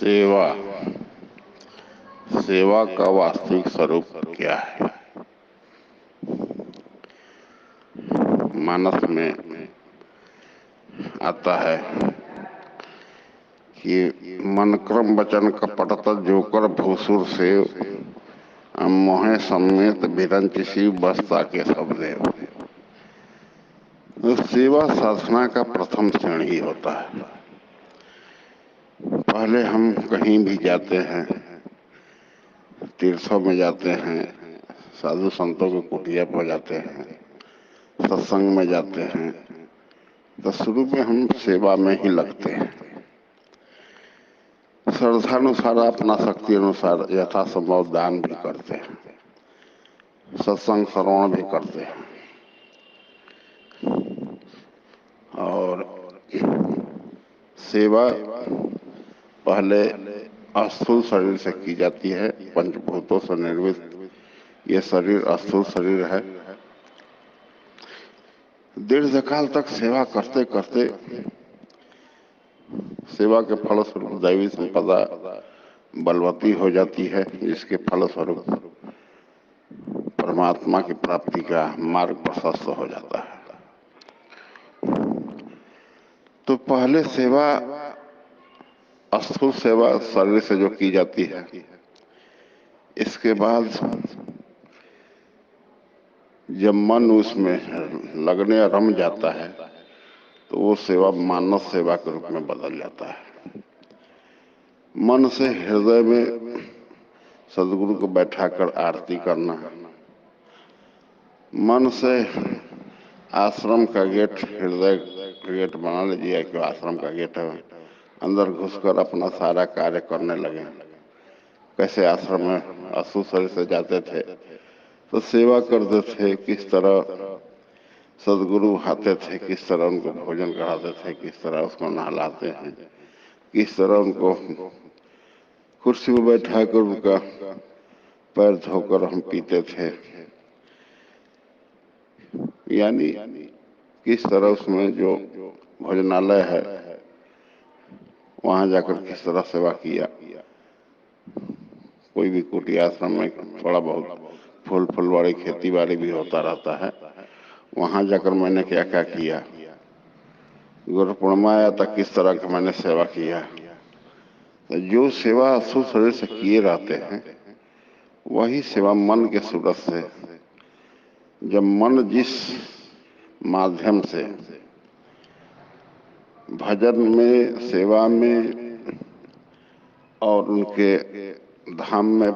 सेवा सेवा का वास्तविक स्वरूप क्या है? मानस में आता है कि मन क्रम वचन कपटत जोकर भूसुर से मोहे समेत बिरंच शिव बस्ता के सब देव। तो सेवा साधना का प्रथम क्षण ही होता है। पहले हम कहीं भी जाते हैं, तीर्थों में जाते हैं, साधु संतों की कुटिया पर जाते हैं, सत्संग में जाते हैं, तो शुरू में हम सेवा में ही लगते हैं। श्रद्धानुसार अपना शक्ति अनुसार यथासंभव दान भी करते हैं, सत्संग श्रवण भी करते हैं और सेवा पहले स्थूल शरीर से की जाती है। पंचभूतों से निर्मित ये शरीर स्थूल शरीर है। दीर्घकाल तक सेवा करते करते सेवा के फलस्वरूप दैवी संपदा बलवती हो जाती है, जिसके फलस्वरूप परमात्मा की प्राप्ति का मार्ग प्रशस्त हो जाता है। तो पहले सेवा स्थूल सेवा शरीर से जो की जाती है, इसके बाद जब मन उसमें लगने रम जाता है तो वो सेवा मानव सेवा के रूप में बदल जाता है। मन से हृदय में सदगुरु को बैठाकर आरती करना, मन से आश्रम का गेट, हृदय का गेट बना लीजिए कि आश्रम का गेट है, अंदर घुसकर अपना सारा कार्य करने लगे। कैसे आश्रम में अशुद्ध शरीर से जाते थे तो सेवा करते थे, किस तरह सदगुरु आते थे, किस तरह उनको भोजन कराते थे, किस तरह उसको नहलाते हैं, किस तरह उनको कुर्सी में बैठाकर उनका पैर धोकर हम पीते थे, यानी किस तरह उसमें जो भोजनालय है वहां जाकर किस तरह सेवा किया। कोई भी कुटिया आश्रम में थोड़ा बहुत फूल फुलवाड़ी खेती बाड़ी भी होता रहता है, वहां जाकर मैंने क्या क्या किया। गुरु पूर्णिमा आया था, किस तरह का मैंने सेवा किया। तो जो सेवा अशुद्ध शरीर से किए रहते हैं वही सेवा मन के सूरत से, जब मन जिस माध्यम से भजन में, सेवा में और उनके धाम में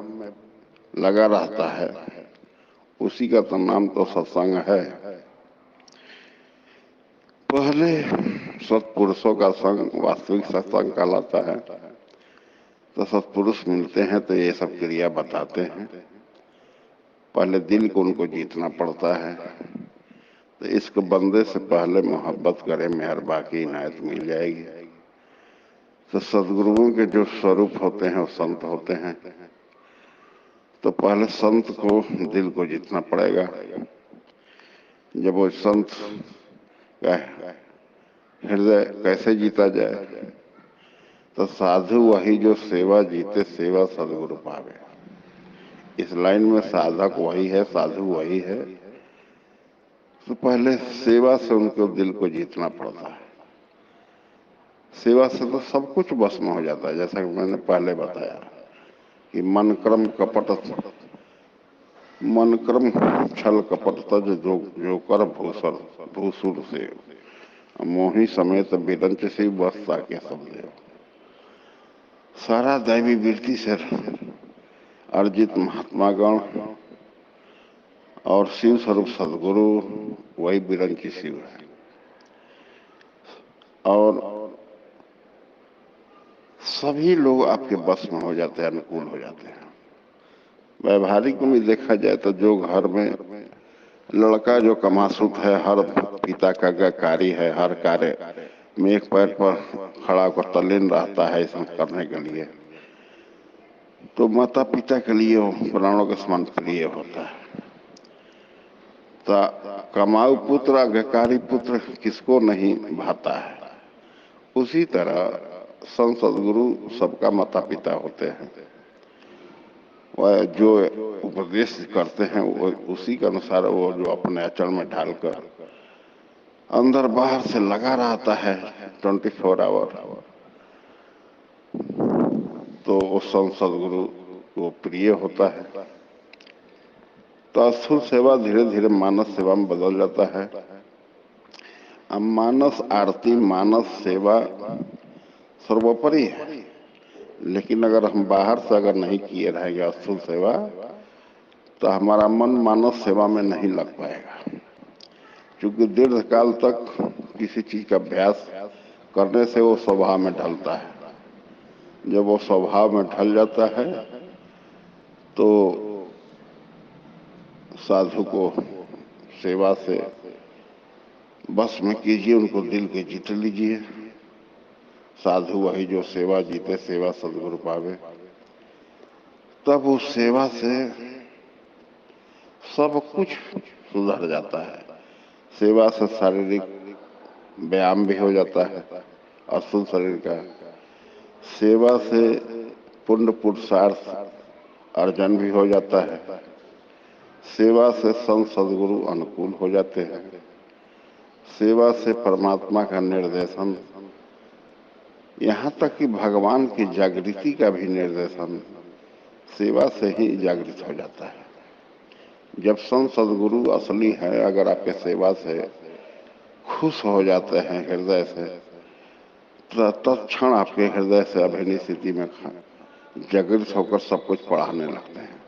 लगा रहता है, उसी का तो नाम तो सत्संग है। पहले सत्पुरुषों का संग वास्तविक सत्संग कहलाता है। तो सत्पुरुष मिलते हैं तो ये सब क्रिया बताते हैं। पहले दिल को उनको जीतना पड़ता है। तो इसको बंदे से पहले मोहब्बत करे, मेहर बाकी इनायत मिल जाएगी। तो सदगुरुओं के जो स्वरूप होते हैं वो संत होते हैं। तो पहले संत को दिल को जीतना पड़ेगा। जब वो संत का हृदय कैसे जीता जाए, तो साधु वही जो सेवा जीते, सेवा सदगुरु पावे। इस लाइन में साधक वही है, साधु वही है। तो पहले सेवा से उनको दिल को जीतना पड़ता है। सेवा से तो सब कुछ बस में हो जाता है। जैसा कि मैंने पहले बताया कि मन क्रम कपट, मन क्रम छल कपट तज जो कर भूसर भूसुर से मोही समेत बिरंच से बस्ता के सब देव। सारा दैवी वृत्ति से अर्जित महात्मागण और शिव स्वरूप सदगुरु वही बिरंची शिव है। और सभी लोग आपके बस में हो जाते हैं, अनुकूल हो जाते हैं। व्यवहारिक में देखा जाए तो जो घर में लड़का जो कमासुत है, हर पिता का कार्य है, हर कार्य में एक पैर पर खड़ा होकर तल्लीन रहता है इसमें करने के लिए, तो माता पिता के लिए प्राणों के समान प्रिय होता है। तो कमाऊ पुत्र आज्ञाकारी पुत्र किसको नहीं भाता है। उसी तरह संत सदगुरु सबका माता पिता होते हैं। वह जो उपदेश करते हैं वो उसी के अनुसार वो जो अपने आचरण में ढालकर अंदर बाहर से लगा रहता है 24 आवर, तो वो संत सदगुरु वो प्रिय होता है। तो स्थूल सेवा धीरे धीरे मानस सेवा में बदल जाता है। अब मानस आरती, मानस सेवा सर्वोपरि है, लेकिन अगर हम बाहर से अगर नहीं किए रहेंगे स्थूल सेवा, तो हमारा मन मानस सेवा में नहीं लग पाएगा। क्योंकि दीर्घ काल तक किसी चीज का अभ्यास करने से वो स्वभाव में ढलता है। जब वो स्वभाव में ढल जाता है तो साधु को सेवा से बस में कीजिए, उनको दिल के जीत लीजिए। साधु वही जो सेवा जीते, सेवा सदगुरु पावे। तब उस सेवा से सब कुछ सुधर जाता है। सेवा से शारीरिक व्यायाम भी हो जाता है अस्थूल शरीर का। सेवा से पुण्य पुरुषार्थ अर्जन भी हो जाता है। सेवा से संत सदगुरु अनुकूल हो जाते हैं। सेवा से परमात्मा का निर्देशन, यहाँ तक कि भगवान की जागृति का भी निर्देशन सेवा से ही जागृत हो जाता है। जब संत सदगुरु असली है, अगर आपके सेवा से खुश हो जाते हैं हृदय से, तो तत्क्षण आपके हृदय से अभिनय स्थिति में जागृत होकर सब कुछ पढ़ाने लगते हैं।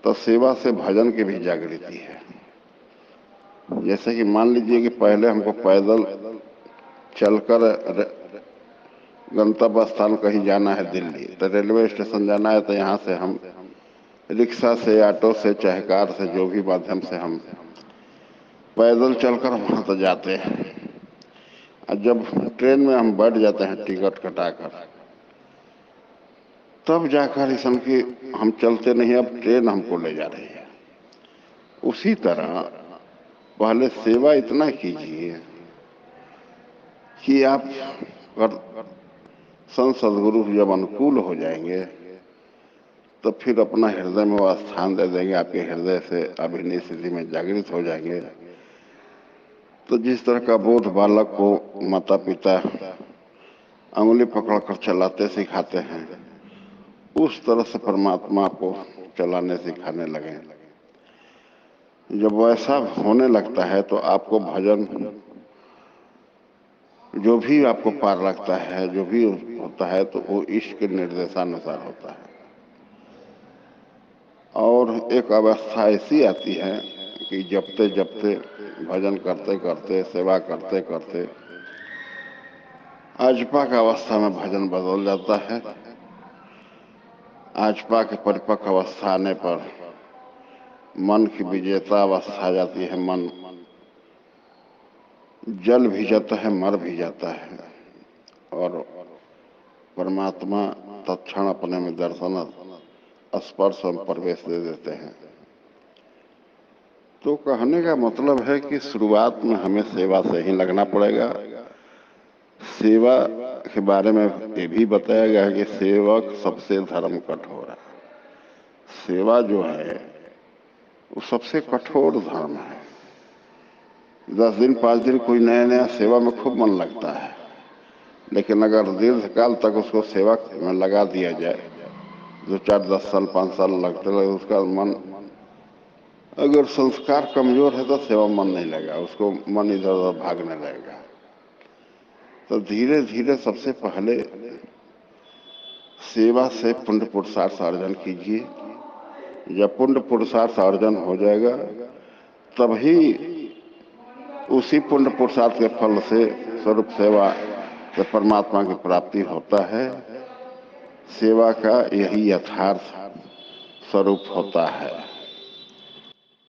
तो सेवा से भजन की भी जागृति है। जैसे कि मान लीजिए कि पहले हमको पैदल चलकर गंतव्य स्थान कहीं जाना है दिल्ली, तो रेलवे स्टेशन जाना है, तो यहाँ से हम रिक्शा से, ऑटो से, चाहे कार से, जो भी माध्यम से हम पैदल चलकर वहां तो जाते हैं। और जब ट्रेन में हम बैठ जाते हैं टिकट कटाकर, तब जाकर इस की हम चलते नहीं, अब ट्रेन हमको ले जा रही है। उसी तरह पहले सेवा इतना कीजिए कि आप संत सदगुरु जब अनुकूल हो जाएंगे तो फिर अपना हृदय में वह स्थान दे देंगे, आपके हृदय से अभिनय स्थिति में जागृत हो जाएंगे। तो जिस तरह का बोध बालक को माता पिता अंगुली पकड़कर चलाते सिखाते हैं, उस तरह से परमात्मा को चलाने सिखाने लगे। जब वैसा होने लगता है तो आपको भजन जो भी आपको पार लगता है, जो भी होता है, तो वो इश्क के निर्देशानुसार होता है। और एक अवस्था ऐसी आती है कि जपते जपते, भजन करते करते, सेवा करते करते आजपा का अवस्था में भजन बदल जाता है। आजपा के परिपक्व अवस्था आने पर मन की विजेता अवस्था आ जाती है। मन जल भी जाता है, मर भी जाता है, और परमात्मा तत्क्षण अपने में दर्शन स्पर्श और प्रवेश दे देते हैं। तो कहने का मतलब है कि शुरुआत में हमें सेवा से ही लगना पड़ेगा। सेवा के बारे में ये भी बताया गया है कि सेवक सबसे धर्म कठोर है। सेवा जो है वो सबसे कठोर धर्म है। 10 दिन 5 दिन कोई नया नया सेवा में खूब मन लगता है, लेकिन अगर दीर्घ काल तक उसको सेवा में लगा दिया जाए, 2 4 10 साल 5 साल लगते लगे, उसका मन, अगर संस्कार कमजोर है तो सेवा मन नहीं लगेगा, उसको मन इधर उधर भागने लगेगा। तो धीरे धीरे सबसे पहले सेवा से पुण्य पुरुषार्थ अर्जन कीजिए। जब पुण्य पुरुषार्थ अर्जन हो जाएगा, तभी उसी पुण्य पुरुषार्थ के फल से स्वरूप सेवा से परमात्मा की प्राप्ति होता है। सेवा का यही यथार्थ स्वरूप होता है।